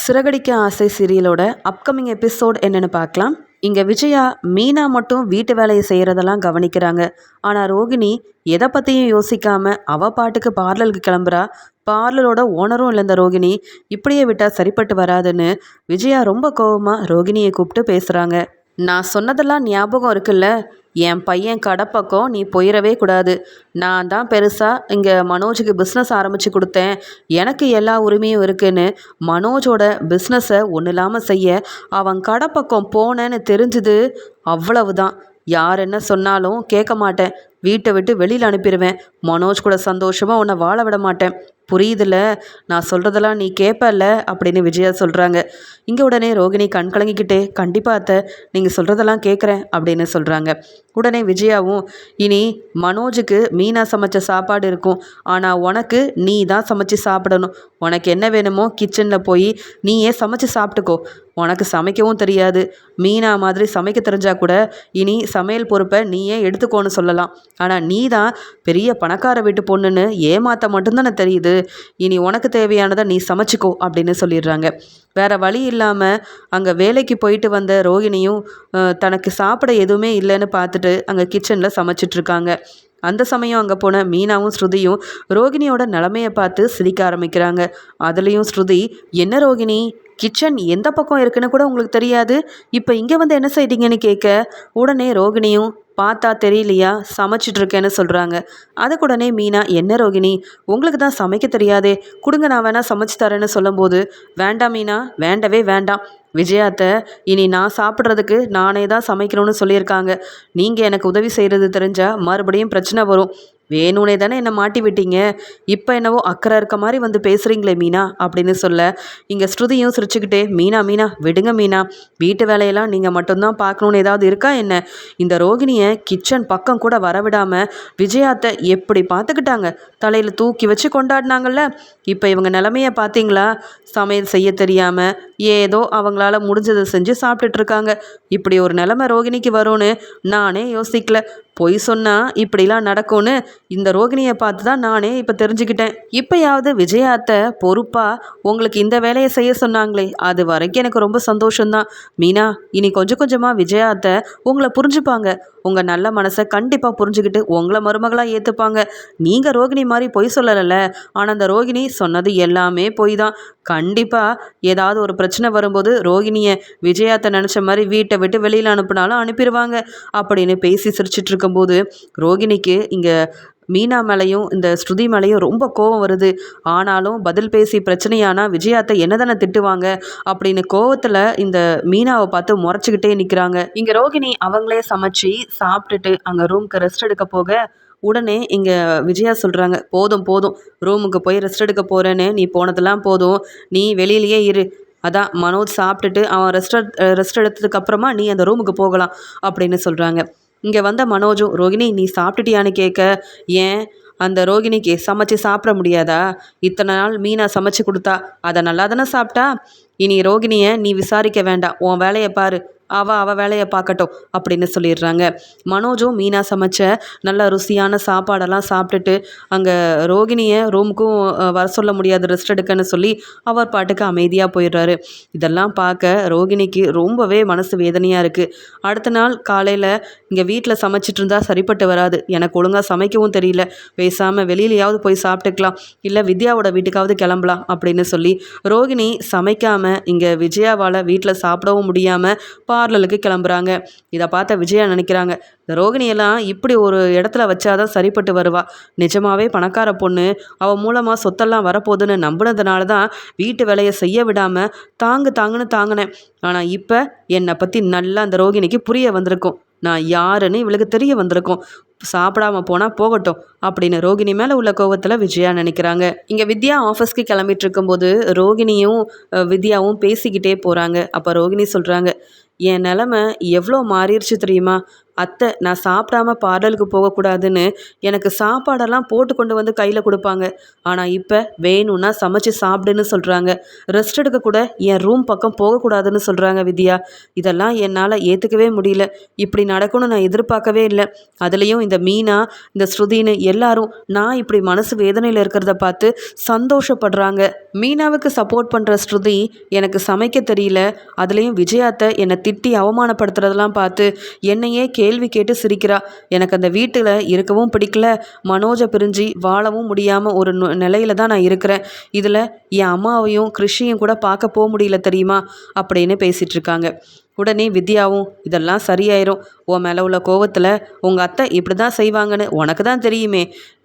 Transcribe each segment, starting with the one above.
சிறகடிக்க ஆசை சீரியலோட upcoming episode என்னன்னு பார்க்கலாம். இங்கே விஜயா மீனா மட்டும் வீட்டு வேலையை செய்கிறதெல்லாம் கவனிக்கிறாங்க. ஆனால் ரோகிணி எதை பற்றியும் யோசிக்காம அவள் பாட்டுக்கு பார்லருக்கு கிளம்புறா. பார்லரோட ஓனரும் இல்லை இந்த ரோகிணி. இப்படியே விட்டால் சரிப்பட்டு வராதுன்னு விஜயா ரொம்ப கோபமாக ரோகிணியை கூப்பிட்டு பேசுகிறாங்க. நான் சொன்னதெல்லாம் ஞாபகம் இருக்குல்ல, என் பையன் கடை பக்கம் நீ போயிடவே கூடாது. நான் தான் பெருசாக இங்கே மனோஜுக்கு பிஸ்னஸ் ஆரம்பித்து கொடுத்தேன், எனக்கு எல்லா உரிமையும் இருக்குன்னு மனோஜோட பிஸ்னஸை ஒன்றும் இல்லாமல் செய்ய அவன் கடை பக்கம் போனேன்னு தெரிஞ்சுது. அவ்வளவுதான். யார் என்ன சொன்னாலும் கேட்க மாட்டேன், வீட்டை விட்டு வெளியில் அனுப்பிடுவேன். மனோஜ் கூட சந்தோஷமாக உன்னை வாழ விட மாட்டேன். புரியுதுல்ல? நான் சொல்கிறதெல்லாம் நீ கேட்பல்ல அப்படின்னு விஜயா சொல்கிறாங்க. இங்கே உடனே ரோகிணி கண் கலங்கிக்கிட்டே, கண்டிப்பாக அத்தை, நீங்கள் சொல்கிறதெல்லாம் கேட்குறேன் அப்படின்னு சொல்கிறாங்க. உடனே விஜயாவும், இனி மனோஜுக்கு மீனா சமைச்ச சாப்பாடு இருக்கும், ஆனால் உனக்கு நீ தான் சமைச்சு சாப்பிடணும். உனக்கு என்ன வேணுமோ கிச்சனில் போய் நீயே சமைச்சு சாப்பிட்டுக்கோ. உனக்கு சமைக்கவும் தெரியாது, மீனா மாதிரி சமைக்க தெரிஞ்சா கூட இனி சமையல் பொறுப்பை நீயே எடுத்துக்கோன்னு சொல்லலாம். ஆனால் நீ தான் பெரிய பணக்கார வீட்டு பொண்ணுன்னு ஏமாற்ற மட்டும்தானே தெரியுது. இனி உனக்கு தேவையானதை நீ சமைச்சிக்கோ அப்படின்னு சொல்லிடுறாங்க. வேறு வழி இல்லாமல் அங்கே வேலைக்கு போயிட்டு வந்த ரோகிணியும் தனக்கு சாப்பிட எதுவுமே இல்லைன்னு பார்த்துட்டு அங்கே கிச்சனில் சமைச்சிட்ருக்காங்க. அந்த சமயம் அங்கே போன மீனாவும் ஸ்ருதியும் ரோகிணியோட நிலமையை பார்த்து சிரிக்க ஆரம்பிக்கிறாங்க. அதுலேயும் ஸ்ருதி, என்ன ரோகிணி, கிச்சன் எந்த பக்கம் இருக்குன்னு கூட உங்களுக்கு தெரியாது, இப்போ இங்கே வந்து என்ன செய்றீங்கன்னு கேட்க, உடனே ரோகிணியும், பார்த்தா தெரியலையா சமைச்சிட்ருக்கேன்னு சொல்கிறாங்க. அதுக்கு உடனே மீனா, என்ன ரோகிணி, உங்களுக்கு தான் சமைக்க தெரியாதே, கொடுங்க நான் வேணால் சமைச்சு தரேன்னு சொல்லும்போது, வேண்டாம் மீனா, வேண்டவே வேண்டாம். விஜயாத்தை இனி நான் சாப்பிட்றதுக்கு நானே தான் சமைக்கணும்னு சொல்லியிருக்காங்க. நீங்கள் எனக்கு உதவி செய்கிறது தெரிஞ்சால் மறுபடியும் பிரச்சனை வரும். வேணுனே தானே என்னை மாட்டி விட்டீங்க, இப்போ என்னவோ அக்கறை இருக்க மாதிரி வந்து பேசுகிறீங்களே மீனா அப்படின்னு சொல்ல, இங்கே ஸ்ருதியும் சிரிச்சுக்கிட்டே, மீனா மீனா விடுங்க மீனா, வீட்டு வேலையெல்லாம் நீங்கள் மட்டும்தான் பார்க்கணுன்னு ஏதாவது இருக்கா என்ன? இந்த ரோகிணியை கிச்சன் பக்கம் கூட வரவிடாமல் விஜயாத்தை எப்படி பார்த்துக்கிட்டாங்க, தலையில் தூக்கி வச்சு கொண்டாடினாங்கல்ல. இப்போ இவங்க நிலமையை பார்த்தீங்களா? சமையல் செய்ய தெரியாமல் ஏதோ அவங்களால முடிஞ்சதை செஞ்சு சாப்பிட்டுட்ருக்காங்க. இப்படி ஒரு நிலைமை ரோகிணிக்கு வரும்னு நானே யோசிக்கல. பொய் சொன்னால் இப்படிலாம் நடக்கும்னு இந்த ரோகிணியை பார்த்து தான் நானே இப்போ தெரிஞ்சுக்கிட்டேன். இப்போயாவது விஜயாத்தை பொறுப்பாக உங்களுக்கு இந்த வேலையை செய்ய சொன்னாங்களே, அது வரைக்கும் எனக்கு ரொம்ப சந்தோஷம்தான். மீனா, இனி கொஞ்சம் கொஞ்சமாக விஜயாத்தை உங்களை புரிஞ்சுப்பாங்க. உங்கள் நல்ல மனசை கண்டிப்பாக புரிஞ்சுக்கிட்டு உங்களை மருமகளாக ஏற்றுப்பாங்க. நீங்கள் ரோகிணி மாதிரி பொய் சொல்லலைல்ல, ஆனால் அந்த ரோகிணி சொன்னது எல்லாமே பொய் தான். கண்டிப்பாக ஏதாவது ஒரு பிரச்சனை வரும்போது ரோகிணியை விஜயாத்தை நினச்ச மாதிரி வீட்டை விட்டு வெளியில் அனுப்புனாலும் அனுப்பிடுவாங்க அப்படின்னு பேசி சிரிச்சிட்டு இருக்கும்போது ரோகிணிக்கு இங்கே மீனா மேலேயும் இந்த ஸ்ருதி மேலேயும் ரொம்ப கோவம் வருது. ஆனாலும் பதில் பேசி பிரச்சனையானால் விஜயாத்தை என்ன தானே திட்டுவாங்க அப்படின்னு கோவத்தில் இந்த மீனாவை பார்த்து முறைச்சிக்கிட்டே நிற்கிறாங்க. இங்கே ரோகிணி அவங்களே சமைச்சு சாப்பிட்டுட்டு அங்கே ரூமுக்கு ரெஸ்ட் எடுக்க போக, உடனே இங்கே விஜயா சொல்கிறாங்க, போதும் போதும், ரூமுக்கு போய் ரெஸ்ட் எடுக்க போகிறேன்னு நீ போனதெல்லாம் போதும், நீ வெளியிலேயே இரு. அதான் மனோஜ் சாப்பிட்டுட்டு அவன் ரெஸ்ட் எடுத்ததுக்கப்புறமா நீ அந்த ரூமுக்கு போகலாம் அப்படின்னு சொல்கிறாங்க. இங்கே வந்த மனோஜும், ரோகிணி நீ சாப்பிட்டுட்டியான்னு கேட்க, ஏன் அந்த ரோகிணிக்கு சமைச்சு சாப்பிட முடியாதா? இத்தனை நாள் மீனா சமைச்சு கொடுத்தா, அதை நல்லா தானே சாப்பிட்டா. இனி ரோகிணியை நீ விசாரிக்க வேண்டாம், உன் வேலையை பாரு, அவள் வேலையை பார்க்கட்டும் அப்படின்னு சொல்லிடுறாங்க. மனோஜும் மீனா சமைச்ச நல்ல ருசியான சாப்பாடெல்லாம் சாப்பிட்டுட்டு அங்கே ரோகிணியை ரூமுக்கும் வர சொல்ல முடியாது, ரெஸ்ட் எடுக்கன்னு சொல்லி அவர் பாட்டுக்கு அமைதியாக போயிடுறாரு. இதெல்லாம் பார்க்க ரோகிணிக்கு ரொம்பவே மனசு வேதனையாக இருக்குது. அடுத்த நாள் காலையில் இங்கே வீட்டில் சமைச்சிட்டு இருந்தால் சரிப்பட்டு வராது, எனக்கு ஒழுங்காக சமைக்கவும் தெரியல, பேசாமல் வெளியிலையாவது போய் சாப்பிட்டுக்கலாம், இல்லை வித்யாவோட வீட்டுக்காவது கிளம்பலாம் அப்படின்னு சொல்லி ரோகிணி சமைக்காமல் இங்கே விஜயாவால் வீட்டில் சாப்பிடவும் முடியாமல் பார்லருக்கு கிளம்புறாங்க. இதை பார்த்த விஜயா நினைக்கிறாங்க, இந்த ரோகிணியெல்லாம் இப்படி ஒரு இடத்துல வச்சாதான் சரிப்பட்டு வருவா. நிஜமாவே பணக்கார பொண்ணு, அவள் மூலமாக சொத்தெல்லாம் வரப்போகுதுன்னு நம்பினதுனால தான் வீட்டு வேலையை செய்ய விடாமல் தாங்குன்னு தாங்கினேன். ஆனால் இப்போ என்னை பற்றி நல்லா அந்த ரோகிணிக்கு புரிய வந்திருக்கும், நான் யாருன்னு இவளுக்கு தெரிய வந்திருக்கும், சாப்பிடாம போனால் போகட்டும் அப்படின்னு ரோகிணி மேலே உள்ள கோவத்தில் விஜயா நினைக்கிறாங்க. இங்கே வித்யா ஆஃபீஸ்க்கு கிளம்பிட்டு இருக்கும்போது ரோகிணியும் வித்யாவும் பேசிக்கிட்டே போகிறாங்க. அப்போ ரோகிணி சொல்கிறாங்க, என் நிலமை எவ்வளோ மாறிடுச்சு தெரியுமா அத்தை, நான் சாப்பிடாம பார்லருக்கு போகக்கூடாதுன்னு எனக்கு சாப்பாடெல்லாம் போட்டு கொண்டு வந்து கையில் கொடுப்பாங்க. ஆனால் இப்போ வேணும்னா சமைச்சு சாப்பிடுன்னு சொல்கிறாங்க. ரெஸ்ட் எடுக்க கூட என் ரூம் பக்கம் போகக்கூடாதுன்னு சொல்கிறாங்க வித்யா. இதெல்லாம் என்னால் ஏற்றுக்கவே முடியல, இப்படி நடக்கும்னு நான் எதிர்பார்க்கவே இல்லை. அதுலேயும் இந்த மீனா, இந்த ஸ்ருதின்னு எல்லாரும் நான் இப்படி மனசு வேதனையில் இருக்கிறத பார்த்து சந்தோஷப்படுறாங்க. மீனாவுக்கு சப்போர்ட் பண்ணுற ஸ்ருதி எனக்கு சமைக்க தெரியல, அதுலேயும் விஜயாத்தை என்னை திட்டி அவமானப்படுத்துறதெல்லாம் பார்த்து என்னையே கேள்வி கேட்டு சிரிக்கிறா. எனக்கு அந்த வீட்டில் இருக்கவும் பிடிக்கல, மனோஜை பிரிஞ்சு வாழவும் முடியாமல் ஒரு நிலையில தான் நான் இருக்கிறேன். இதில் என் அம்மாவையும் கிருஷியும் கூட பார்க்க போக முடியல தெரியுமா அப்படின்னு பேசிகிட்டு இருக்காங்க. உடனே வித்யாவும் இதெல்லாம் சரியாயிரும், உன் மேலே உள்ள கோவத்தில் உங்கள் அத்தை இப்படி தான் செய்வாங்கன்னு உனக்கு தான் தெரியுமே.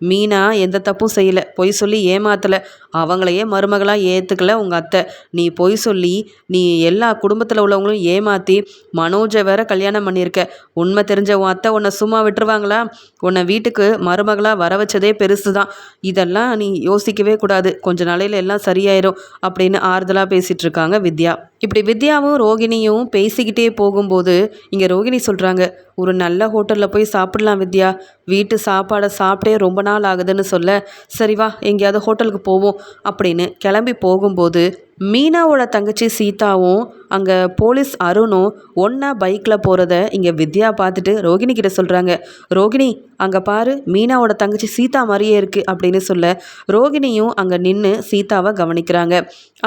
மீனா எந்த தப்பும் செய்யலை, பொய் சொல்லி ஏமாத்தலை, அவங்களையே மருமகளாக ஏற்றுக்கல உங்கள் அத்தை. நீ பொய் சொல்லி நீ எல்லா குடும்பத்தில் உள்ளவங்களும் ஏமாற்றி மனோஜை வேற கல்யாணம் பண்ணியிருக்க. உண்மை தெரிஞ்ச உன் அத்தை உன்னை சும்மா விட்டுருவாங்களா? உன்னை வீட்டுக்கு மருமகளாக வர வச்சதே பெருசு தான். இதெல்லாம் நீ யோசிக்கவே கூடாது, கொஞ்ச நாளையில் எல்லாம் சரியாயிரும் அப்படின்னு ஆறுதலாக பேசிகிட்டு இருக்காங்க வித்யா. இப்படி வித்யாவும் ரோகிணியும் பேசிக்கிட்டே போகும்போது இங்கே ரோகிணி சொல்கிறாங்க, ஒரு நல்ல ஹோட்டலில் போய் சாப்பிடலாம் வித்யா, வீட்டு சாப்பாடை சாப்பிட்டே ரொம்ப நாள் ஆகுதுன்னு சொல்ல, சரி வா எங்கேயாவது ஹோட்டலுக்கு போவோம் அப்படின்னு கிளம்பி போகும்போது மீனாவோட தங்கச்சி சீதாவும் அங்கே போலீஸ் அருணும் ஒன்றா பைக்கில் போகிறத இங்கே வித்யா பார்த்துட்டு ரோகிணி கிட்ட சொல்கிறாங்க, ரோகிணி அங்கே பாரு மீனாவோட தங்கச்சி சீதா மாதிரியே இருக்குது அப்படின்னு சொல்ல, ரோகிணியும் அங்கே நின்று சீதாவை கவனிக்கிறாங்க.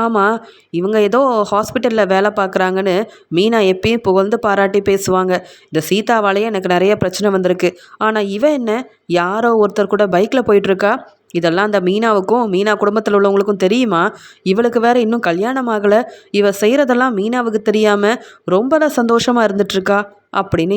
ஆமாம், இவங்க ஏதோ ஹாஸ்பிட்டலில் வேலை பார்க்குறாங்கன்னு மீனா எப்பயும் புகழ்ந்து பாராட்டி பேசுவாங்க. இந்த சீதாவாலேயே எனக்கு நிறைய பிரச்சனை வந்திருக்கு, ஆனால் இவன் என்ன யாரோ ஒருத்தர் கூட பைக்கில் போயிட்டுருக்கா, இதெல்லாம் அந்த மீனாவுக்கும் மீனா குடும்பத்தில் உள்ளவங்களுக்கும் தெரியுமா? இவளுக்கு வேற இன்னும் கல்யாணம் ஆகலை, இவ செய்கிறதெல்லாம் மீனாவுக்கு தெரியாமல் ரொம்பலாம் சந்தோஷமாக இருந்துட்டுருக்கா அப்படின்னு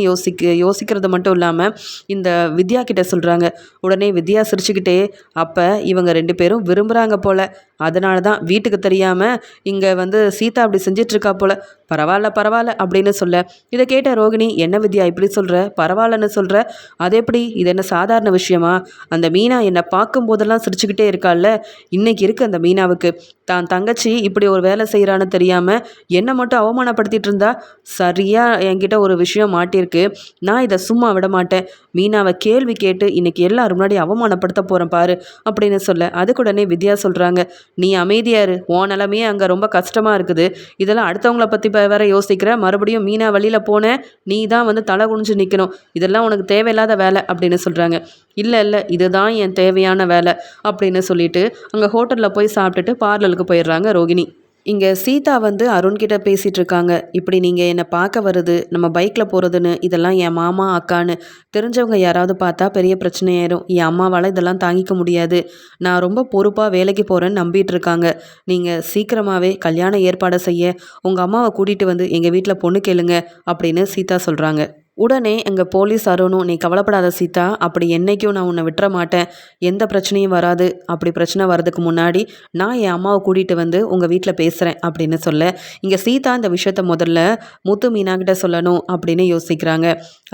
யோசிக்கிறது மட்டும் இல்லாமல் இந்த வித்யா கிட்ட சொல்கிறாங்க. உடனே வித்யா சிரிச்சுக்கிட்டே, அப்போ இவங்க 2 பேரும் விரும்புகிறாங்க போல், அதனால தான் வீட்டுக்கு தெரியாமல் இங்கே சீதா அப்படி செஞ்சிட்ருக்கா போல், பரவாயில்ல பரவாயில்ல அப்படின்னு சொல்ல, இதை கேட்ட ரோகிணி, என்ன வித்யா இப்படி சொல்கிற, பரவாயில்லன்னு சொல்கிற, அது எப்படி, இது என்ன சாதாரண விஷயமா? அந்த மீனா என்னை பார்க்கும்போதெல்லாம் சிரிச்சுக்கிட்டே இருக்கால்ல, இன்னைக்கு இருக்குது அந்த மீனாவுக்கு, தான் தங்கச்சி இப்படி ஒரு வேலை செய்கிறான்னு தெரியாமல் என்னை மட்டும் அவமானப்படுத்திட்டு இருந்தா, சரியாக என்கிட்ட ஒரு விஷயம் மாட்டிருக்கு, நான் இதை சும்மா விட மாட்டேன், மீனாவை கேள்வி கேட்டு இன்னைக்கு எல்லாரும் முன்னாடி அவமானப்படுத்த போகிறேன் பாரு அப்படின்னு சொல்ல, அதுக்குடனே வித்யா சொல்கிறாங்க, நீ அமைதியாரு, உன் நிலமையே அங்கே ரொம்ப கஷ்டமாக இருக்குது, இதெல்லாம் அடுத்தவங்கள பற்றி வேற யோசிக்கிற, மறுபடியும் மீனா வழியில் போனேன், நீ தான் தலை குனிஞ்சு நிற்கணும், இதெல்லாம் உனக்கு தேவையில்லாத வேலை அப்படின்னு சொல்கிறாங்க. இல்லை இல்லை, இதுதான் என் தேவையான வேலை அப்படின்னு சொல்லிட்டு அங்கே ஹோட்டலில் போய் சாப்பிட்டுட்டு பார்லருக்கு போயிடுறாங்க ரோகிணி. இங்கே சீதா அருண்கிட்ட பேசிகிட்டு இருக்காங்க, இப்படி நீங்கள் என்னை பார்க்க வருது, நம்ம பைக்கில் போகிறதுன்னு இதெல்லாம் என் மாமா அக்கான்னு தெரிஞ்சவங்க யாராவது பார்த்தா பெரிய பிரச்சனையாயிரும், என் அம்மாவால் இதெல்லாம் தாங்கிக்க முடியாது, நான் ரொம்ப பொறுப்பாக வேலைக்கு போகிறேன்னு நம்பிட்டு இருக்காங்க, நீங்கள் சீக்கிரமாகவே கல்யாண ஏற்பாடை செய்ய உங்கள் அம்மாவை கூட்டிகிட்டு எங்கள் வீட்டில் பொண்ணு கேளுங்க அப்படின்னு சீதா சொல்கிறாங்க. உடனே எங்கள் போலீஸ் அருணும், நீ கவலைப்படாத சீதா, அப்படி என்றைக்கும் நான் உன்னை விட்டுற மாட்டேன், எந்த பிரச்சனையும் வராது, அப்படி பிரச்சனை வர்றதுக்கு முன்னாடி நான் என் அம்மாவை கூட்டிகிட்டு உங்கள் வீட்டில் பேசுகிறேன் அப்படின்னு சொல்ல, இங்கே சீதா இந்த விஷயத்த முதல்ல முத்து மீனாக்கிட்ட சொல்லணும் அப்படின்னு யோசிக்கிறாங்க.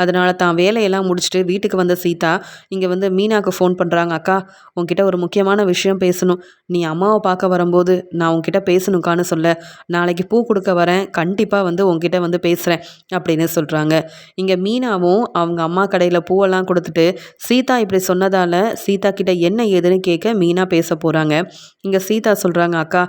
அதனால் தான் வேலையெல்லாம் முடிச்சுட்டு வீட்டுக்கு வந்த சீதா இங்கே மீனாவுக்கு ஃபோன் பண்ணுறாங்க, அக்கா உன்கிட்ட ஒரு முக்கியமான விஷயம் பேசணும், நீ அம்மாவை பார்க்க வரும்போது நான் உன்கிட்ட பேசணுக்கான்னு சொல்ல, நாளைக்கு பூ கொடுக்க வரேன், கண்டிப்பாக உன்கிட்ட பேசுகிறேன் அப்படின்னு சொல்கிறாங்க. இங்கே மீனாவும் அவங்க அம்மா கடையில் பூவெல்லாம் கொடுத்துட்டு சீதா இப்படி சொன்னதால் சீதா கிட்ட என்ன ஏதுன்னு கேட்க மீனா பேச போகிறாங்க. இங்கே சீதா சொல்கிறாங்க, அக்கா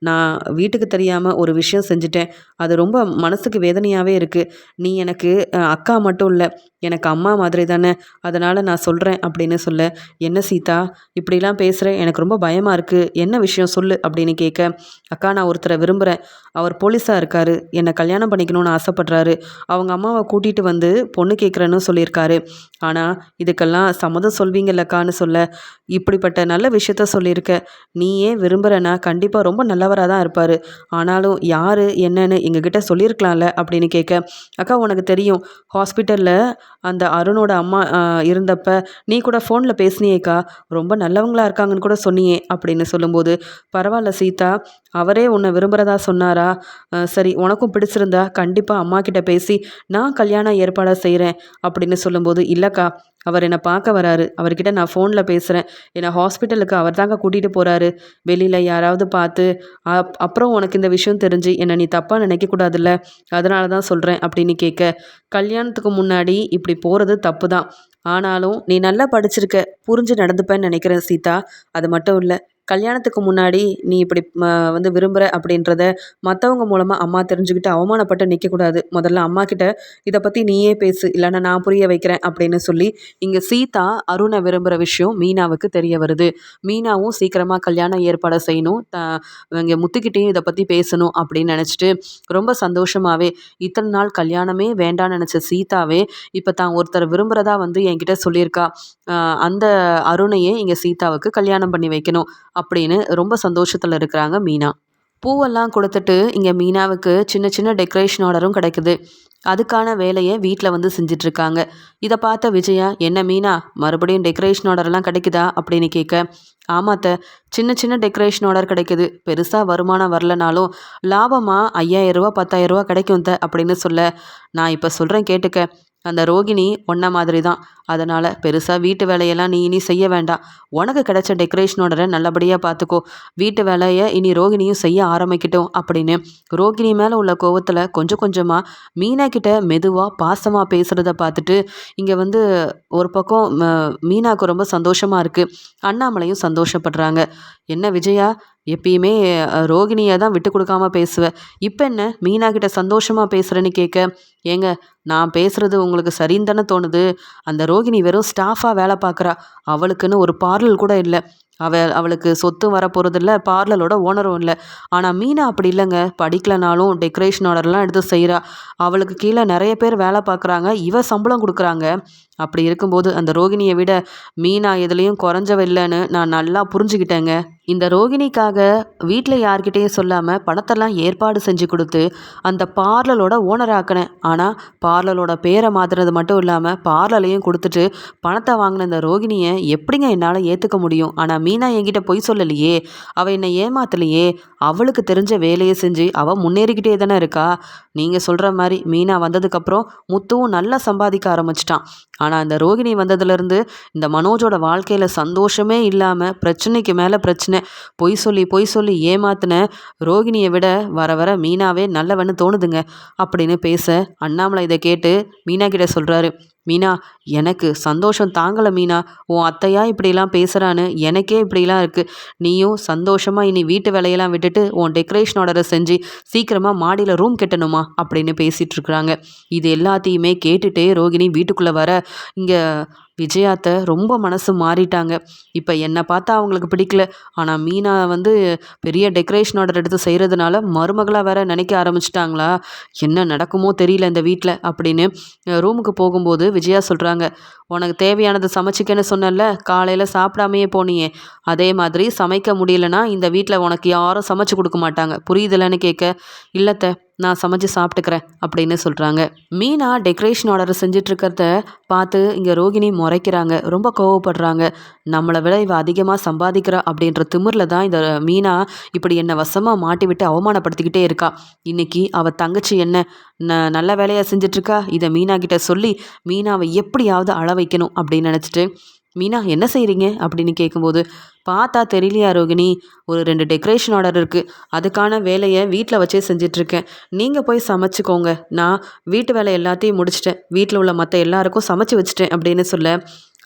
நான் வீட்டுக்கு தெரியாமல் ஒரு விஷயம் செஞ்சுட்டேன், அது ரொம்ப மனசுக்கு வேதனையாகவே இருக்குது, நீ எனக்கு அக்கா மட்டும் இல்லை எனக்கு அம்மா மாதிரி தானே, அதனால் நான் சொல்கிறேன் அப்படின்னு சொல்ல, என்ன சீதா இப்படிலாம் பேசுகிறேன், எனக்கு ரொம்ப பயமாக இருக்குது, என்ன விஷயம் சொல்லு அப்படின்னு கேட்க, அக்கா நான் ஒருத்தரை விரும்புகிறேன், அவர் போலீஸாக இருக்கார், என்னை கல்யாணம் பண்ணிக்கணும்னு ஆசைப்பட்றாரு, அவங்க அம்மாவை கூட்டிகிட்டு பொண்ணு கேட்குறேன்னு சொல்லியிருக்காரு, ஆனால் இதுக்கெல்லாம் சம்மதம் சொல்வீங்கல்லக்கான்னு சொல்ல, இப்படிப்பட்ட நல்ல விஷயத்த சொல்லியிருக்க, நீயே விரும்புகிறேன்னா கண்டிப்பாக ரொம்ப நல்லவராக தான் இருப்பார், ஆனாலும் யார் என்னன்னு எங்ககிட்ட சொல்லியிருக்கலாம்ல அப்படின்னு கேட்க, அக்கா உனக்கு தெரியும் ஹாஸ்பிட்டலில் அந்த அருணோட அம்மா இருந்தப்ப நீ கூட ஃபோனில் பேசினியேக்கா, ரொம்ப நல்லவங்களா இருக்காங்கன்னு கூட சொன்னியே அப்படின்னு சொல்லும்போது, பரவாயில்ல சீதா, அவரே உன்னை விரும்புகிறதா சொன்னாரா, சரி உனக்கும் பிடிச்சிருந்தா கண்டிப்பாக அம்மா கிட்ட பேசி நான் கல்யாணம் ஏற்பாடாக செய்கிறேன் அப்படின்னு சொல்லும்போது, இல்லைக்கா அவர் என்னை பார்க்க வராரு, அவர்கிட்ட நான் ஃபோனில் பேசுகிறேன், என்னை ஹாஸ்பிட்டலுக்கு அவர் தாங்க கூட்டிகிட்டு போகிறாரு, வெளியில் யாராவது பார்த்து அப்புறம் உனக்கு இந்த விஷயம் தெரிஞ்சு என்னை நீ தப்பாக நினைக்கக்கூடாதுல்ல, அதனால தான் சொல்கிறேன் அப்படின்னு கேட்க, கல்யாணத்துக்கு முன்னாடி இப்படி போகிறது தப்பு தான், ஆனாலும் நீ நல்லா படிச்சிருக்க, புரிஞ்சு நடந்துப்பேன்னு நினைக்கிறேன் சீதா, அது மட்டும் இல்லை கல்யாணத்துக்கு முன்னாடி நீ இப்படி வந்து விரும்புகிற அப்படின்றத மற்றவங்க மூலமாக அம்மா தெரிஞ்சுக்கிட்டு அவமானப்பட்டு நிற்கக்கூடாது. முதல்ல அம்மா கிட்ட இதை பற்றி நீயே பேசு, இல்லைன்னா நான் புரிய வைக்கிறேன் அப்படின்னு சொல்லி இங்கே சீதா அருணை விரும்புகிற விஷயம் மீனாவுக்கு தெரிய வருது. மீனாவும் சீக்கிரமாக கல்யாணம் ஏற்பாடு செய்யணும், இங்கே முத்துக்கிட்டேயும் இதை பற்றி பேசணும் அப்படின்னு நினச்சிட்டு ரொம்ப சந்தோஷமாகவே இத்தனை நாள் கல்யாணமே வேண்டான்னு நினச்ச சீதாவே இப்போ தான் ஒருத்தர் விரும்புகிறதா வந்து என்கிட்ட சொல்லியிருக்கா, அந்த அருணையே இங்கே சீதாவுக்கு கல்யாணம் பண்ணி வைக்கணும் அப்படின்னு ரொம்ப சந்தோஷத்தில் இருக்கிறாங்க மீனா. பூவெல்லாம் கொடுத்துட்டு இங்கே மீனாவுக்கு சின்ன சின்ன டெக்கரேஷன் ஆர்டரும் கிடைக்குது. அதுக்கான வேலையை வீட்டில் வந்து செஞ்சிட்ருக்காங்க. இதை பார்த்த விஜயா, என்ன மீனா மறுபடியும் டெக்கரேஷன் ஆர்டர்லாம் கிடைக்குதா அப்படின்னு கேட்க, ஆமாத்த, சின்ன சின்ன டெக்கரேஷன் ஆர்டர் கிடைக்குது, பெருசாக வருமானம் வரலனாலும் லாபமாக 5000 ரூபா 10,000 ரூபா கிடைக்கும் அப்படின்னு சொல்ல, நான் இப்போ சொல்கிறேன் கேட்டுக்க, அந்த ரோகிணி ஒன்ன மாதிரி தான், அதனால் பெருசாக வீட்டு வேலையெல்லாம் நீ இனி செய்ய வேண்டாம், உனக்கு கிடைச்ச டெக்கரேஷனோட நல்லபடியாக பார்த்துக்கோ, வீட்டு வேலையை இனி ரோகிணியும் செய்ய ஆரம்பிக்கட்டும் அப்படின்னு ரோகிணி மேலே உள்ள கோவத்தில் கொஞ்சம் கொஞ்சமாக மீனா கிட்ட மெதுவாக பாசமாக பேசுகிறத பார்த்துட்டு இங்கே வந்து ஒரு பக்கம் மீனாவுக்கு ரொம்ப சந்தோஷமாக இருக்குது. அண்ணாமலையும் சந்தோஷப்படுறாங்க. என்ன விஜயா, எப்பயுமே ரோகிணியை தான் விட்டு கொடுக்காம பேசுவேன், இப்போ என்ன மீனா கிட்ட சந்தோஷமாக பேசுகிறேன்னு கேட்க, ஏங்க நான் பேசுகிறது உங்களுக்கு சரின்னு தானே தோணுது, அந்த ரோகிணி வெறும் ஸ்டாஃபாக வேலை பார்க்குறா, அவளுக்குன்னு ஒரு பார்லர் கூட இல்லை, அவளுக்கு சொத்தும் வரப்போகிறதில்ல, பார்லரோட ஓனரும் இல்லை. ஆனால் மீனா அப்படி இல்லைங்க, படிக்கலனாலும் டெக்கரேஷன் ஆர்டர்லாம் எடுத்து செய்கிறா, அவளுக்கு கீழே நிறைய பேர் வேலை பார்க்குறாங்க, இவ சம்பளம் கொடுக்குறாங்க. அப்படி இருக்கும்போது அந்த ரோகிணியை விட மீனா எதுலேயும் குறைஞ்சவ இல்லைன்னு நான் நல்லா புரிஞ்சுக்கிட்டேங்க. இந்த ரோகிணிக்காக வீட்டில் யார்கிட்டையும் சொல்லாமல் பணத்தெல்லாம் ஏற்பாடு செஞ்சு கொடுத்து அந்த பார்லரோட ஓனர் ஆக்கினேன். ஆனால் பார்லரோட பேரை மாற்றுறது மட்டும் இல்லாமல் பார்லரையும் கொடுத்துட்டு பணத்தை வாங்கின இந்த ரோகிணியை எப்படிங்க என்னால் ஏற்றுக்க முடியும்? ஆனால் மீனா என்கிட்ட பொய் சொல்லலையே, அவள் என்னை ஏமாத்தலையே, அவளுக்கு தெரிஞ்ச வேலையை செஞ்சு அவள் முன்னேறிக்கிட்டே தானே இருக்கா. நீங்கள் சொல்கிற மாதிரி மீனா வந்ததுக்கப்புறம் முத்துவும் நல்லா சம்பாதிக்க ஆரம்பிச்சிட்டான். ஆனால் இந்த ரோகிணி வந்ததுலேருந்து இந்த மனோஜோட வாழ்க்கையில் சந்தோஷமே இல்லாமல் பிரச்சனைக்கு மேலே பிரச்சனை, பொய் சொல்லி ஏமாத்தின ரோகிணியை விட வர வர மீனாவே நல்லவன்னு தோணுதுங்க அப்படின்னு பேச, அண்ணாமலை இதை கேட்டு மீனா கிட்ட சொல்கிறாரு, மீனா எனக்கு சந்தோஷம் தாங்கலை மீனா, உன் அத்தையா இப்படிலாம் பேசுகிறான்னு எனக்கே இப்படிலாம் இருக்குது, நீயும் சந்தோஷமாக இனி வீட்டு வேலையெல்லாம் விட்டுட்டு உன் டெக்கரேஷன் ஆர்டரை செஞ்சு சீக்கிரமாக மாடியில் ரூம் கட்டணுமா அப்படின்னு பேசிகிட்ருக்குறாங்க. இது எல்லாத்தையுமே கேட்டுகிட்டே ரோகிணி வீட்டுக்குள்ளே வர இங்கே விஜயாத்தை ரொம்ப மனசு மாறிட்டாங்க. இப்போ என்னை பார்த்தா அவங்களுக்கு பிடிக்கல, ஆனால் மீனா வந்து பெரிய டெக்கரேஷன் ஆர்டர் எடுத்து செய்கிறதுனால மருமகளாக வேற நினைக்க ஆரம்பிச்சிட்டாங்களா, என்ன நடக்குமோ தெரியல இந்த வீட்டில் அப்படின்னு ரூமுக்கு போகும்போது விஜயா சொல்கிறாங்க, உனக்கு தேவையானது சமைச்சிக்கன்னு சொன்னல, காலையில் சாப்பிடாமையே போனியே, அதே மாதிரி சமைக்க முடியலன்னா இந்த வீட்டில் உனக்கு யாரும் சமைச்சு கொடுக்க மாட்டாங்க, புரியுதில்லன்னு கேட்க, இல்லத்த நான் சமைச்சு சாப்பிட்டுக்கிறேன் அப்படின்னு சொல்கிறாங்க. மீனா டெக்கரேஷன் ஆர்டர் செஞ்சிட்ருக்கிறத பார்த்து இங்கே ரோகிணி முறைக்கிறாங்க, ரொம்ப கோவப்படுறாங்க. நம்மளை விட இவ அதிகமாக சம்பாதிக்கிறா அப்படின்ற திமிரில் தான் இந்த மீனா இப்படி என்னை வசமாக மாட்டி விட்டு அவமானப்படுத்திக்கிட்டே இருக்கா. இன்றைக்கி அவள் தங்கச்சி என்ன நல்ல வேலையாக செஞ்சிட்ருக்கா, இதை மீனா கிட்ட சொல்லி மீனாவை எப்படியாவது அள வைக்கணும் அப்படின்னு நினச்சிட்டு, மீனா என்ன செய்கிறீங்க அப்படின்னு கேட்கும்போது, பார்த்தா தெரியலையா ரோகிணி, ஒரு 2 டெக்கரேஷன் ஆர்டர் இருக்குது, அதுக்கான வேலையை வீட்டில் வச்சே செஞ்சிட்ருக்கேன், நீங்கள் போய் சமைச்சிக்கோங்க, நான் வீட்டு வேலை எல்லாத்தையும் முடிச்சிட்டேன், வீட்டில் உள்ள மற்ற எல்லாருக்கும் சமைச்சு வச்சுட்டேன் அப்படின்னு சொல்ல,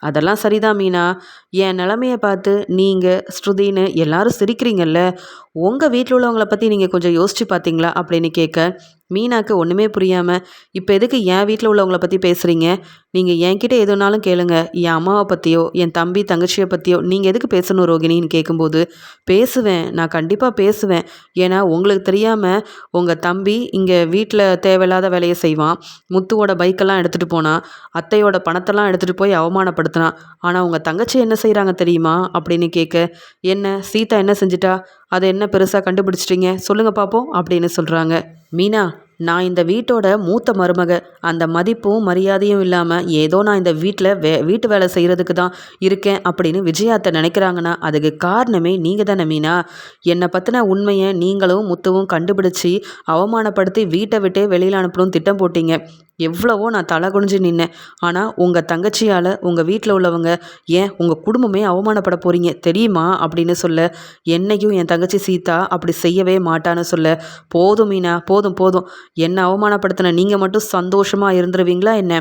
அதெல்லாம் சரிதான் மீனா, என் நிலமையை பார்த்து நீங்கள் ஸ்ருதின்னு எல்லாரும் சிரிக்கிறீங்கல்ல, உங்கள் வீட்டில் உள்ளவங்கள பற்றி நீங்கள் கொஞ்சம் யோசிச்சு பார்த்தீங்களா அப்படின்னு கேட்க, மீனாக்கு ஒன்றுமே புரியாமல், இப்போ எதுக்கு என் வீட்டில் உள்ளவங்கள பற்றி பேசுகிறீங்க, நீங்கள் என்கிட்ட எதுனாலும் கேளுங்க, என் அம்மாவை பற்றியோ என் தம்பி தங்கச்சியை பற்றியோ நீங்கள் எதுக்கு பேசணும் ரோகிணின்னு கேட்கும்போது, பேசுவேன், நான் கண்டிப்பாக பேசுவேன், ஏன்னா உங்களுக்கு தெரியாமல் உங்கள் தம்பி இங்கே வீட்டில் தேவையில்லாத வேலையை செய்வான், முத்துவோட பைக்கெல்லாம் எடுத்துகிட்டு போனான், அத்தையோட பணத்தெல்லாம் எடுத்துகிட்டு போய் அவமானப்படுத்தினான், ஆனால் உங்கள் தங்கச்சி என்ன செய்கிறாங்க தெரியுமா அப்படின்னு கேட்க, என்ன சீதா என்ன செஞ்சிட்டா, அதை என்ன பெருசாக கண்டுபிடிச்சிட்டிங்க சொல்லுங்கள் பார்ப்போம் அப்படின்னு சொல்கிறாங்க. மீனா, நான் இந்த வீட்டோட மூத்த மருமக, அந்த மதிப்பும் மரியாதையும் இல்லாமல் ஏதோ நான் இந்த வீட்டில் வீட்டு வேலை செய்கிறதுக்கு தான் இருக்கேன் அப்படின்னு விஜயாத்தை நினைக்கிறாங்கன்னா அதுக்கு காரணமே நீங்கள் தானே மீனா. என்னை பற்றின உண்மையை நீங்களும் முத்துவும் கண்டுபிடிச்சி அவமானப்படுத்தி வீட்டை விட்டே வெளியில் அனுப்பணும்னு திட்டம் போட்டீங்க. எவ்வளவோ நான் தலை குனிஞ்சு நின்னேன், ஆனால் உங்கள் தங்கச்சியால் உங்கள் வீட்டில் உள்ளவங்க, ஏன் உங்கள் குடும்பமே அவமானப்பட போகிறீங்க தெரியுமா அப்படின்னு சொல்ல, என்னைக்கும் என் தங்கச்சி சீதா அப்படி செய்யவே மாட்டான்னு சொல்ல, போதும் மீனா போதும், என்ன அவமானப்படுத்தின நீங்கள் மட்டும் சந்தோஷமாக இருந்துருவீங்களா என்ன?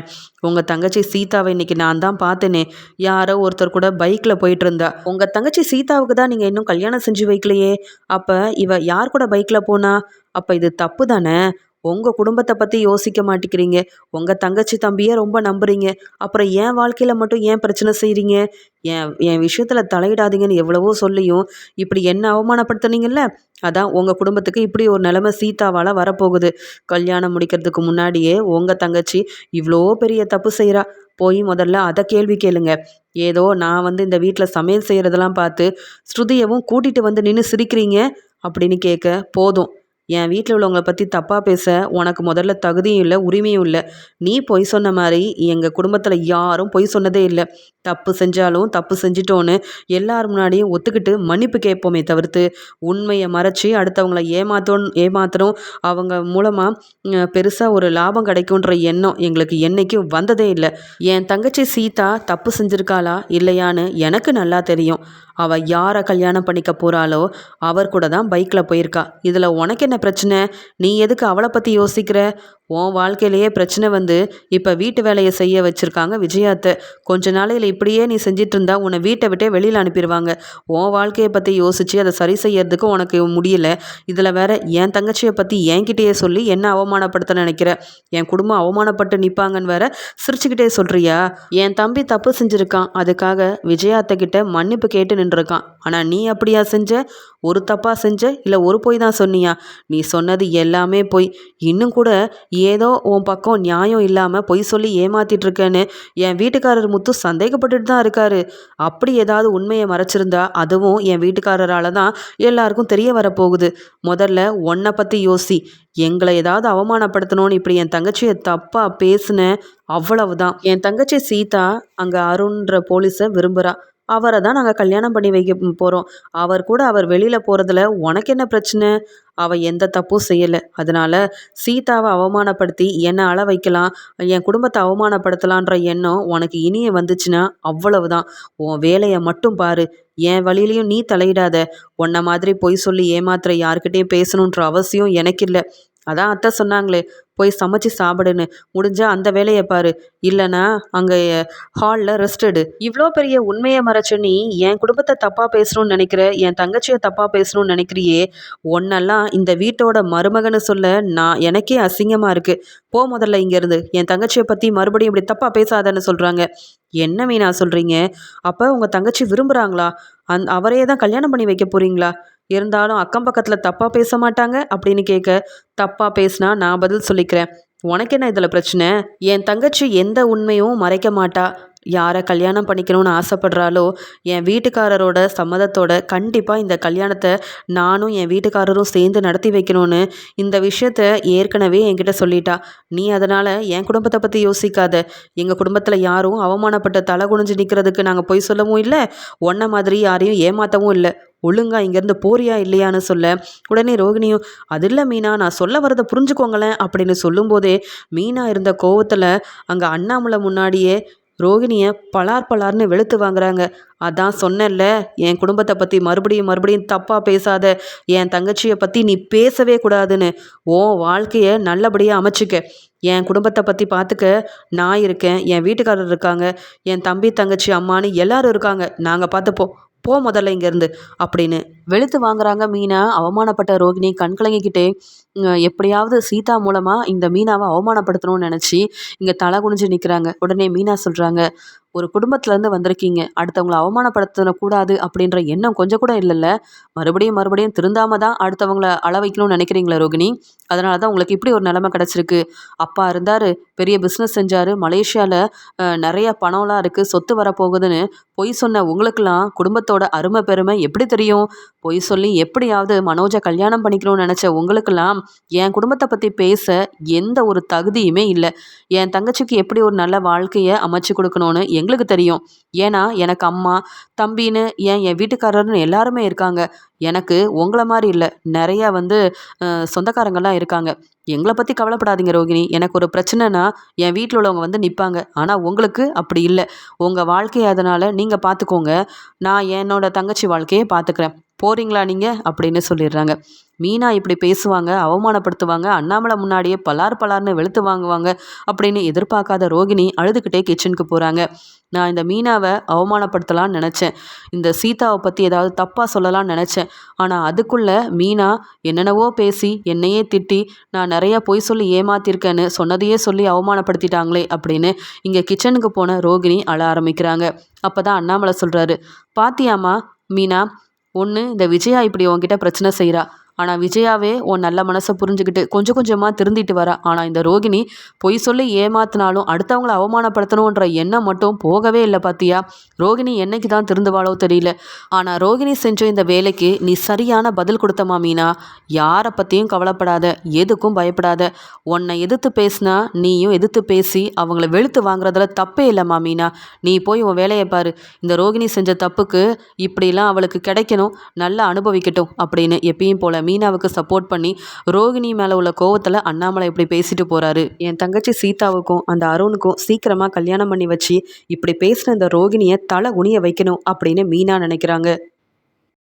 உங்கள் தங்கச்சி சீதாவை இன்னைக்கு நான் தான் பார்த்தேனே, யாரோ ஒருத்தர் கூட பைக்கில் போயிட்டு இருந்தா. உங்கள் தங்கச்சி சீதாவுக்கு தான் நீங்கள் இன்னும் கல்யாணம் செஞ்சு வைக்கலையே, அப்போ இவ யார் கூட பைக்கில் போனா? அப்போ இது தப்பு தானே? உங்கள் குடும்பத்தை பற்றி யோசிக்க மாட்டேங்கிறீங்க. உங்கள் தங்கச்சி தம்பியை ரொம்ப நம்புறீங்க. அப்புறம் என் வாழ்க்கையில் மட்டும் ஏன் பிரச்சனை செய்கிறீங்க? என் என் விஷயத்தில் தலையிடாதீங்கன்னு எவ்வளவோ சொல்லியும் இப்படி என்ன அவமானப்படுத்துனீங்கல்ல, அதான் உங்கள் குடும்பத்துக்கு இப்படி ஒரு நிலைமை சீதாவால் வரப்போகுது. கல்யாணம் முடிக்கிறதுக்கு முன்னாடியே உங்கள் தங்கச்சி இவ்வளோ பெரிய தப்பு செய்கிறா. போய் முதல்ல அதை கேள்வி கேளுங்க. ஏதோ நான் வந்து இந்த வீட்டில் சமையல் செய்கிறதெல்லாம் பார்த்து ஸ்ருதியவும் கூட்டிகிட்டு வந்து நின்று சிரிக்கிறீங்க அப்படின்னு கேட்க, போதும், என் வீட்டில் உள்ளவங்களை பற்றி தப்பாக பேச உனக்கு முதல்ல தகுதியும் இல்லை, உரிமையும் இல்லை. நீ பொய் சொன்ன மாதிரி எங்கள் குடும்பத்தில் யாரும் பொய் சொன்னதே இல்லை. தப்பு செஞ்சாலும் தப்பு செஞ்சிட்டோன்னு எல்லார் முன்னாடியும் ஒத்துக்கிட்டு மன்னிப்பு கேட்போமே தவிர்த்து உண்மையை மறைச்சி அடுத்தவங்களை ஏமாத்தணும், அவங்க மூலமாக பெருசாக ஒரு லாபம் கிடைக்குன்ற எண்ணம் எங்களுக்கு என்றைக்கும் வந்ததே இல்லை. என் தங்கச்சி சீதா தப்பு செஞ்சுருக்காளா இல்லையான்னு எனக்கு நல்லா தெரியும். அவள் யாரை கல்யாணம் பண்ணிக்க போகிறாளோ அவர் கூட தான் பைக்கில் போயிருக்கா. இதில் உனக்கு என்ன பிரச்சனை? நீ எதுக்கு அவளை பற்றி யோசிக்கிற? உன் வாழ்க்கையிலேயே பிரச்சனை வந்து இப்போ வீட்டு வேலையை செய்ய வச்சுருக்காங்க விஜயாத்தை. கொஞ்ச நாளையில் இப்படியே நீ செஞ்சிட்டு இருந்தா உன்னை வீட்டை விட்டே வெளியில் அனுப்பிடுவாங்க. உன் வாழ்க்கையை பற்றி யோசித்து அதை சரி செய்யறதுக்கு உனக்கு முடியல. இதில் வேற என் தங்கச்சியை பற்றி என்கிட்டயே சொல்லி என்ன அவமானப்படுத்த நினைக்கிற? என் குடும்பம் அவமானப்பட்டு நிற்பாங்கன்னு வேற சிரிச்சுக்கிட்டே சொல்கிறியா? என் தம்பி தப்பு செஞ்சுருக்கான், அதுக்காக விஜயாத்தை கிட்ட மன்னிப்பு கேட்டு நின்றுருக்கான். ஆனால் நீ அப்படியா செஞ்ச? ஒரு தப்பாக செஞ்ச இல்லை ஒரு பொய் தான் சொன்னியா? நீ சொன்னது எல்லாமே பொய். இன்னும் கூட ஏதோ உன் பக்கம் நியாயம் இல்லாமல் பொய் சொல்லி ஏமாத்திட்டு இருக்கேன்னு என் வீட்டுக்காரர் முத்து சந்தேகப்பட்டுட்டு தான் இருக்காரு. அப்படி ஏதாவது உண்மையை மறைச்சிருந்தா அதுவும் என் வீட்டுக்காரரால் தான் எல்லாருக்கும் தெரிய வரப்போகுது. முதல்ல உன்னை பற்றி யோசி. எங்களை ஏதாவது அவமானப்படுத்தணும்னு இப்படி என் தங்கச்சியை தப்பாக பேசுனேன், அவ்வளவுதான். என் தங்கச்சி சீதா அங்கே அருண்ன்ற போலீஸை விரும்புகிறா. அவரை தான் நாங்கள் கல்யாணம் பண்ணி வைக்க போகிறோம். அவர் கூட அவர் வெளியில் போகிறதுல உனக்கு என்ன பிரச்சனை? அவள் எந்த தப்பும் செய்யலை. அதனால் சீதாவை அவமானப்படுத்தி என்னை அழ வைக்கலாம், என் குடும்பத்தை அவமானப்படுத்தலான்ற எண்ணம் உனக்கு இனிய வந்துச்சுன்னா அவ்வளவுதான். உன் வேலையை மட்டும் பாரு. என் வழியிலையும் நீ தலையிடாத. உன்னை மாதிரி பொய் சொல்லி ஏமாத்துற யார்கிட்டையும் பேசணுன்ற அவசியம் எனக்கு இல்லை. அதான் அத்தை சொன்னாங்களே, போய் சமைச்சு சாப்பிடுன்னு. முடிஞ்சா அந்த வேலையை பாரு, இல்லைன்னா அங்கே ஹாலில் ரெஸ்ட் எடு. இவ்வளோ பெரிய உண்மையை மறைச்சு நீ என் குடும்பத்தை தப்பாக பேசணும்னு நினைக்கிற, என் தங்கச்சியை தப்பாக பேசணும்னு நினைக்கிறியே. ஒன்னெல்லாம் இந்த வீட்டோட மருமகன்னு சொல்ல எனக்கே அசிங்கமாக இருக்குது. போ முதல்ல இங்கேருந்து. என் தங்கச்சியை பற்றி மறுபடியும் இப்படி தப்பாக பேசாதன்னு சொல்கிறாங்க. என்ன மீனா சொல்கிறீங்க? அப்போ உங்கள் தங்கச்சி விரும்புகிறாங்களா? அவரையே தான் கல்யாணம் பண்ணி வைக்க போகிறீங்களா? இருந்தாலும் அக்கம் பக்கத்தில் தப்பாக பேச மாட்டாங்க அப்படின்னு கேட்க, தப்பாக பேசினா நான் பதில் சொல்லிக்கிறேன். உனக்கு என்ன இதில் பிரச்சனை? என் தங்கச்சி எந்த உண்மையும் மறைக்க மாட்டா. யாரை கல்யாணம் பண்ணிக்கணும்னு ஆசைப்படுறாளோ என் வீட்டுக்காரரோட சம்மதத்தோட கண்டிப்பாக இந்த கல்யாணத்தை நானும் என் வீட்டுக்காரரும் சேர்ந்து நடத்தி வைக்கணும்னு இந்த விஷயத்த ஏற்கனவே என்கிட்ட சொல்லிட்டா. நீ அதனால் என் குடும்பத்தை பற்றி யோசிக்காத. எங்கள் குடும்பத்தில் யாரும் அவமானப்பட்ட தலை குனிஞ்சு நிற்கிறதுக்கு நாங்கள் பொய் சொல்லவும் இல்லை, ஒன்றை மாதிரி யாரையும் ஏமாற்றவும் இல்லை. ஒழுங்கா இங்கேருந்து போறியா இல்லையான்னு சொல்ல, உடனே ரோகிணியும் அது இல்லை மீனா, நான் சொல்ல வரதை புரிஞ்சுக்கோங்களேன் அப்படின்னு சொல்லும்போதே மீனா இருந்த கோவத்தில் அங்கே அண்ணாமலை முன்னாடியே ரோகிணியை பலார் பலார்னு வெளுத்து வாங்குறாங்க. அதான் சொன்னேன்ல, என் குடும்பத்தை பற்றி மறுபடியும் மறுபடியும் தப்பாக பேசாத, என் தங்கச்சியை பற்றி நீ பேசவே கூடாதுன்னு. ஓ வாழ்க்கையை நல்லபடியாக அமைச்சிக்க. என் குடும்பத்தை பற்றி பார்த்துக்க நான் இருக்கேன், என் வீட்டுக்காரர் இருக்காங்க, என் தம்பி தங்கச்சி அம்மானு எல்லாரும் இருக்காங்க, நாங்கள் பார்த்துப்போம். போ முதல்ல இங்கேருந்து அப்படின்னு வெளுத்து வாங்குறாங்க மீனா. அவமானப்பட்ட ரோகிணி கண்கலங்கிக்கிட்டே எப்படியாவது சீதா மூலமாக இந்த மீனாவை அவமானப்படுத்தணும்னு நினச்சி இங்கே தலை குனிஞ்சு நிற்கிறாங்க. உடனே மீனா சொல்கிறாங்க, ஒரு குடும்பத்துலேருந்து வந்திருக்கீங்க, அடுத்தவங்களை அவமானப்படுத்தக்கூடாது அப்படின்ற எண்ணம் கொஞ்சம் கூட இல்லைல்ல? மறுபடியும் மறுபடியும் திருந்தாம தான் அடுத்தவங்களை அள வைக்கணும்னு நினைக்கிறீங்களா ரோகிணி? அதனால தான் உங்களுக்கு இப்படி ஒரு நிலைமை கிடச்சிருக்கு. அப்பா இருந்தார், பெரிய பிஸ்னஸ் செஞ்சார், மலேசியாவில் நிறைய பணம்லாம் இருக்குது, சொத்து வரப்போகுதுன்னு பொய் சொன்ன உங்களுக்கெல்லாம் குடும்பத்தோட அருமை பெருமை எப்படி தெரியும்? பொய் சொல்லி எப்படியாவது மனோஜை கல்யாணம் பண்ணிக்கணும்னு நினச்ச உங்களுக்கெல்லாம் என் குடும்பத்தை பற்றி பேச எந்த ஒரு தகுதியுமே இல்லை. என் தங்கச்சிக்கு எப்படி ஒரு நல்ல வாழ்க்கையை அமைச்சு கொடுக்கணும்னு எங்களுக்கு தெரியும். ஏன்னா எனக்கு அம்மா தம்பின்னு என் வீட்டுக்காரர்னு எல்லாருமே இருக்காங்க. எனக்கு உங்களை மாதிரி இல்லை, நிறையா சொந்தக்காரங்கள்லாம் இருக்காங்க. எங்களை பற்றி கவலைப்படாதீங்க ரோகிணி. எனக்கு ஒரு பிரச்சனைனா என் வீட்டில் உள்ளவங்க வந்து நிற்பாங்க. ஆனால் உங்களுக்கு அப்படி இல்லை. உங்கள் வாழ்க்கையை அதனால் நீங்கள் பார்த்துக்கோங்க, நான் என்னோட தங்கச்சி வாழ்க்கையை பார்த்துக்கிறேன். போறீங்களா நீங்கள் அப்படின்னு சொல்லிடுறாங்க. மீனா இப்படி பேசுவாங்க, அவமானப்படுத்துவாங்க, அண்ணாமலை முன்னாடியே பலார் பலார்னு வெளுத்து வாங்குவாங்க அப்படின்னு எதிர்பார்க்காத ரோகிணி அழுதுகிட்டே கிச்சனுக்கு போகிறாங்க. நான் இந்த மீனாவை அவமானப்படுத்தலான்னு நினச்சேன், இந்த சீதாவை பற்றி ஏதாவது தப்பாக சொல்லலாம்னு நினச்சேன். ஆனால் அதுக்குள்ளே மீனா என்னென்னவோ பேசி என்னையே திட்டி நான் நிறையா பொய் சொல்லி ஏமாத்திருக்கேன்னு சொன்னதையே சொல்லி அவமானப்படுத்திட்டாங்களே அப்படின்னு இங்கே கிச்சனுக்கு போன ரோகிணி அழ ஆரம்பிக்கிறாங்க. அப்போ தான் அண்ணாமலை சொல்கிறாரு, பாத்தியாம்மா மீனா, ஒன்று இந்த விஜயா இப்படி உன்கிட்ட பிரச்சனை செய்கிறா, ஆனால் விஜயாவே உன் நல்ல மனசை புரிஞ்சுக்கிட்டு கொஞ்சம் கொஞ்சமாக திருந்திட்டு வரா. ஆனால் இந்த ரோகிணி பொய் சொல்லி ஏமாத்தினாலும் அடுத்தவங்களை அவமானப்படுத்தணுன்ற எண்ணம் மட்டும் போகவே இல்லை. பார்த்தியா, ரோகிணி என்னைக்கு தான் திருந்துவாளோ தெரியல. ஆனால் ரோகிணி செஞ்ச இந்த வேலைக்கு நீ சரியான பதில் கொடுத்தமா மீனா. யாரை பற்றியும் கவலைப்படாத, எதுக்கும் பயப்படாத. உன்னை எதிர்த்து பேசினா நீயும் எதிர்த்து பேசி அவங்கள வெளுத்து வாங்குறதுல தப்பே இல்லைம்மா மீனா. நீ போய் உன் வேலையை பாரு. இந்த ரோகிணி செஞ்ச தப்புக்கு இப்படிலாம் அவளுக்கு கிடைக்கணும், நல்லா அனுபவிக்கட்டும் அப்படின்னு எப்பயும் போல மீனாவுக்கு சப்போர்ட் பண்ணி ரோகிணி மேலே உள்ள கோவத்தில் அண்ணாமலை இப்படி பேசிட்டு போகிறாரு. என் தங்கச்சி சீதாவுக்கும் அந்த அருணுக்கும் சீக்கிரமாக கல்யாணம் பண்ணி வச்சு இப்படி பேசின இந்த ரோகிணியை தலை குனிய வைக்கணும் அப்படின்னு மீனா நினைக்கிறாங்க.